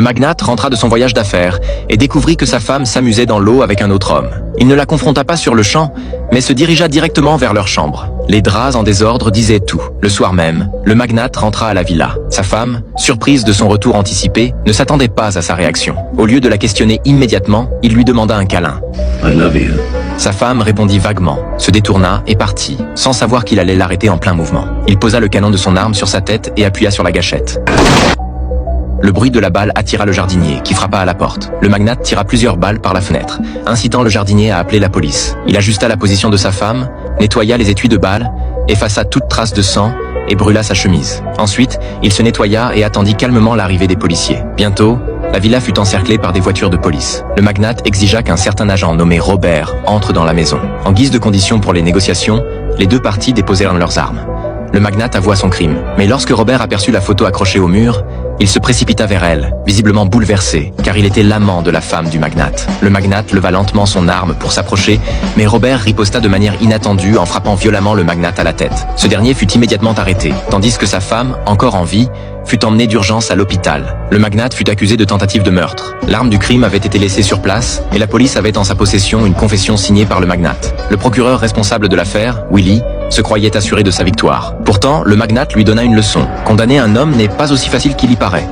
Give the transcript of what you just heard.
Le magnate rentra de son voyage d'affaires et découvrit que sa femme s'amusait dans l'eau avec un autre homme. Il ne la confronta pas sur le champ, mais se dirigea directement vers leur chambre. Les draps en désordre disaient tout. Le soir même, le magnate rentra à la villa. Sa femme, surprise de son retour anticipé, ne s'attendait pas à sa réaction. Au lieu de la questionner immédiatement, il lui demanda un câlin. I love you. Sa femme répondit vaguement, se détourna et partit, sans savoir qu'il allait l'arrêter en plein mouvement. Il posa le canon de son arme sur sa tête et appuya sur la gâchette. Le bruit de la balle attira le jardinier, qui frappa à la porte. Le magnate tira plusieurs balles par la fenêtre, incitant le jardinier à appeler la police. Il ajusta la position de sa femme, nettoya les étuis de balles, effaça toute trace de sang et brûla sa chemise. Ensuite, il se nettoya et attendit calmement l'arrivée des policiers. Bientôt, la villa fut encerclée par des voitures de police. Le magnate exigea qu'un certain agent nommé Robert entre dans la maison. En guise de condition pour les négociations, les deux parties déposèrent leurs armes. Le magnate avoua son crime, mais lorsque Robert aperçut la photo accrochée au mur, il se précipita vers elle, visiblement bouleversé, car il était l'amant de la femme du magnate. Le magnate leva lentement son arme pour s'approcher, mais Robert riposta de manière inattendue en frappant violemment le magnate à la tête. Ce dernier fut immédiatement arrêté, tandis que sa femme, encore en vie, fut emmenée d'urgence à l'hôpital. Le magnate fut accusé de tentative de meurtre. L'arme du crime avait été laissée sur place, et la police avait en sa possession une confession signée par le magnate. Le procureur responsable de l'affaire, Willy, se croyait assuré de sa victoire. Pourtant, le magnate lui donna une leçon. Condamner un homme n'est pas aussi facile qu'il y paraît.